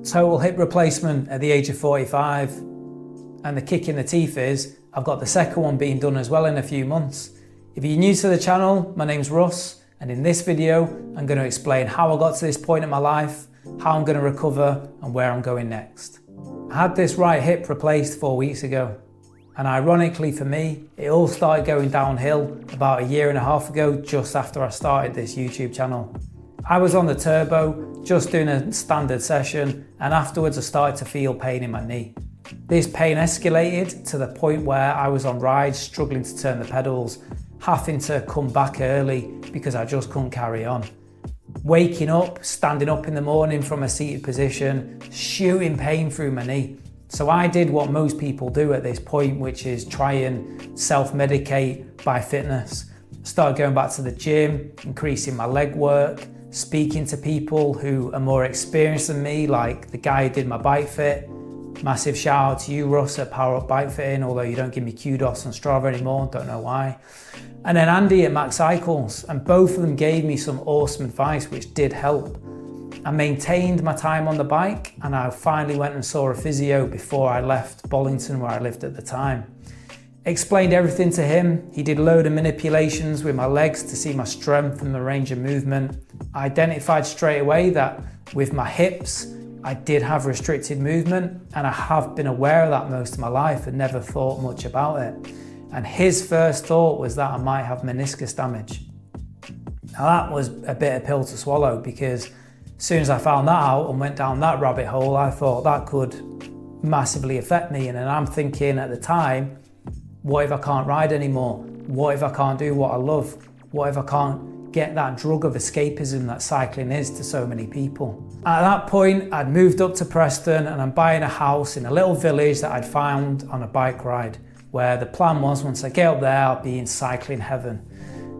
Total hip replacement at the age of 45, and the kick in the teeth is I've got the second one being done as well in a few months. If you're new to the channel, my name's Russ, and in this video I'm going to explain how I got to this point in my life, how I'm going to recover and where I'm going next. I had this right hip replaced 4 weeks ago, and ironically for me it all started going downhill about 1.5 years ago, just after I started this YouTube channel. I was on the turbo, just doing a standard session, and afterwards I started to feel pain in my knee. This pain escalated to the point where I was on rides struggling to turn the pedals, having to come back early because I just couldn't carry on. Waking up, standing up in the morning from a seated position, shooting pain through my knee. So I did what most people do at this point, which is try and self-medicate by fitness. Started going back to the gym, increasing my leg work, speaking to people who are more experienced than me, like the guy who did my bike fit. Massive shout out to you, Russ, at Power Up Bike Fitting, although you don't give me kudos on Strava anymore, don't know why. And then Andy at Max Cycles, and both of them gave me some awesome advice which did help. I maintained my time on the bike, and I finally went and saw a physio before I left Bollington, where I lived at the time. Explained everything to him. He did a load of manipulations with my legs to see my strength and the range of movement. I identified straight away that with my hips, I did have restricted movement, and I have been aware of that most of my life and never thought much about it. And his first thought was that I might have meniscus damage. Now that was a bitter pill to swallow, because as soon as I found that out and went down that rabbit hole, I thought that could massively affect me. And then I'm thinking at the time, what if I can't ride anymore? What if I can't do what I love? What if I can't get that drug of escapism that cycling is to so many people? At that point, I'd moved up to Preston, and I'm buying a house in a little village that I'd found on a bike ride, where the plan was once I get up there, I'll be in cycling heaven.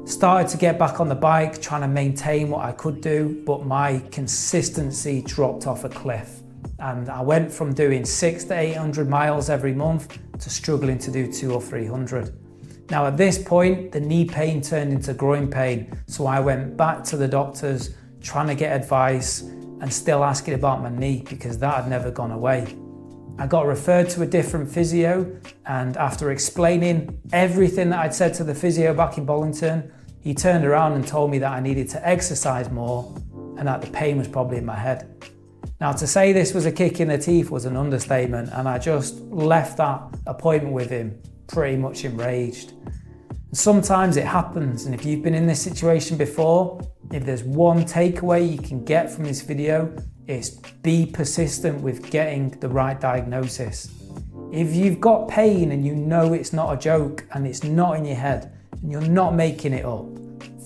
Started to get back on the bike, trying to maintain what I could do, but my consistency dropped off a cliff. And I went from doing 600 to 800 miles every month to struggling to do 200 or 300. Now at this point, the knee pain turned into groin pain. So I went back to the doctors, trying to get advice and still asking about my knee, because that had never gone away. I got referred to a different physio, and after explaining everything that I'd said to the physio back in Bollington, he turned around and told me that I needed to exercise more and that the pain was probably in my head. Now, to say this was a kick in the teeth was an understatement, and I just left that appointment with him pretty much enraged. And sometimes it happens, and if you've been in this situation before, if there's one takeaway you can get from this video, it's be persistent with getting the right diagnosis. If you've got pain and you know it's not a joke and it's not in your head and you're not making it up,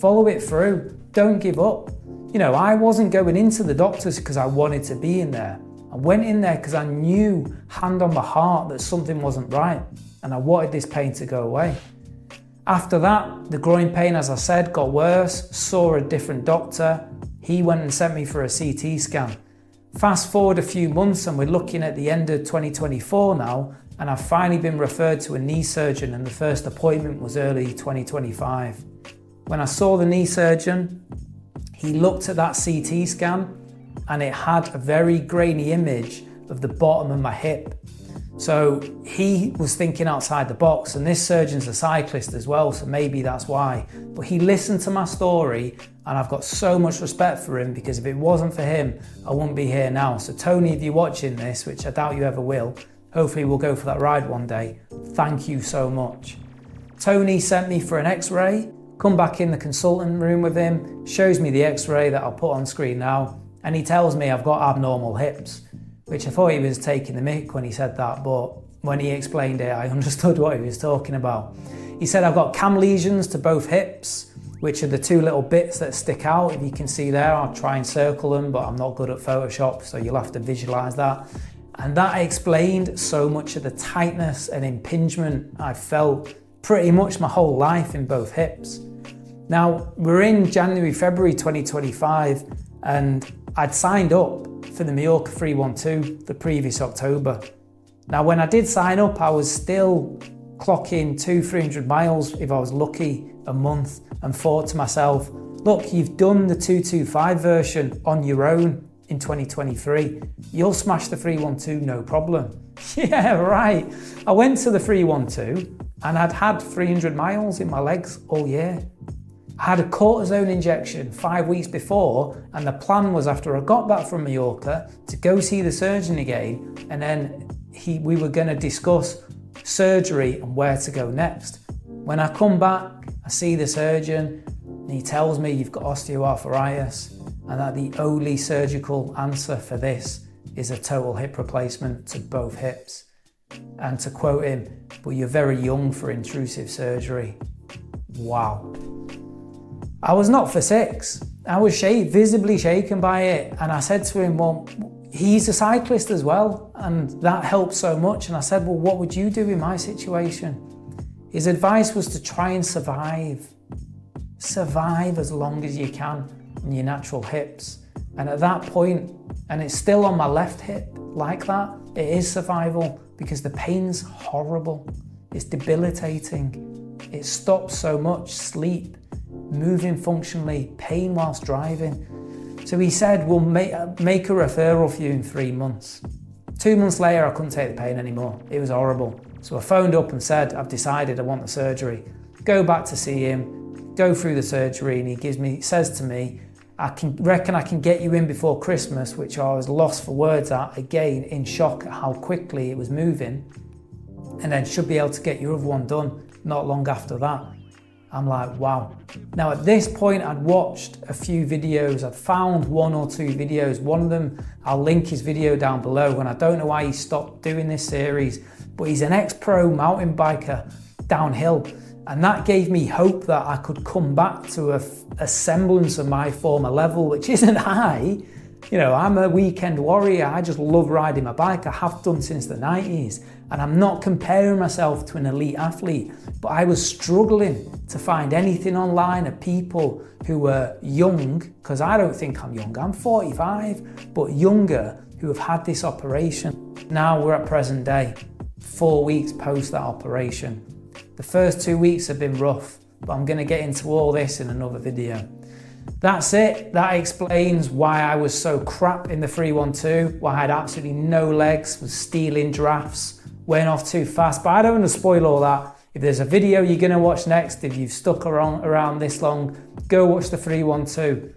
follow it through. Don't give up. You know, I wasn't going into the doctors because I wanted to be in there. I went in there because I knew, hand on my heart, that something wasn't right, and I wanted this pain to go away. After that, the groin pain, as I said, got worse. Saw a different doctor. He went and sent me for a CT scan. Fast forward a few months and we're looking at the end of 2024 now, and I've finally been referred to a knee surgeon, and the first appointment was early 2025. When I saw the knee surgeon, he looked at that CT scan and it had a very grainy image of the bottom of my hip. So he was thinking outside the box, and this surgeon's a cyclist as well, so maybe that's why. But he listened to my story, and I've got so much respect for him, because if it wasn't for him, I wouldn't be here now. So Tony, if you're watching this, which I doubt you ever will, hopefully we'll go for that ride one day. Thank you so much. Tony sent me for an x-ray, come back in the consultant room with him, shows me the x-ray that I'll put on screen now, and he tells me I've got abnormal hips, which I thought he was taking the mick when he said that, but when he explained it, I understood what he was talking about. He said I've got cam lesions to both hips, which are the two little bits that stick out. If you can see there, I'll try and circle them, but I'm not good at Photoshop, so you'll have to visualize that. And that explained so much of the tightness and impingement I felt pretty much my whole life in both hips. Now, we're in January, February 2025, and I'd signed up for the Mallorca 312 the previous October. Now, when I did sign up, I was still clocking 200-300 miles if I was lucky a month, and thought to myself, look, you've done the 225 version on your own in 2023. You'll smash the 312 no problem. Yeah, right. I went to the 312 and I'd had 300 miles in my legs all year. I had a cortisone injection 5 weeks before, and the plan was after I got back from Mallorca to go see the surgeon again, and then we were going to discuss surgery and where to go next. When I come back, I see the surgeon and he tells me you've got osteoarthritis and that the only surgical answer for this is a total hip replacement to both hips. And to quote him, "But you're very young for intrusive surgery." Wow. I was not for six. I was visibly shaken by it. And I said to him, well, he's a cyclist as well, and that helps so much. And I said, well, what would you do in my situation? His advice was to try and survive. Survive as long as you can on your natural hips. And at that point, and it's still on my left hip like that, it is survival because the pain's horrible. It's debilitating. It stops so much sleep, moving functionally, pain whilst driving. So he said, we'll make a referral for you in 3 months. 2 months later, I couldn't take the pain anymore. It was horrible. So I phoned up and said, I've decided I want the surgery. Go back to see him, go through the surgery, and he says to me, I reckon I can get you in before Christmas, which I was lost for words at, again, in shock at how quickly it was moving, and then should be able to get your other one done not long after that. I'm like, wow. Now at this point, I'd watched a few videos. I'd found 1 or 2 videos. One of them, I'll link his video down below, and I don't know why he stopped doing this series, but he's an ex-pro mountain biker downhill. And that gave me hope that I could come back to a semblance of my former level, which isn't high. You know, I'm a weekend warrior. I just love riding my bike. I have done since the 90s. And I'm not comparing myself to an elite athlete, but I was struggling to find anything online of people who were young, because I don't think I'm young. I'm 45, but younger, who have had this operation. Now we're at present day, 4 weeks post that operation. The first 2 weeks have been rough, but I'm going to get into all this in another video. That's it. That explains why I was so crap in the 312, why I had absolutely no legs, was stealing drafts, went off too fast, but I don't want to spoil all that. If there's a video you're going to watch next, if you've stuck around this long, go watch the 312.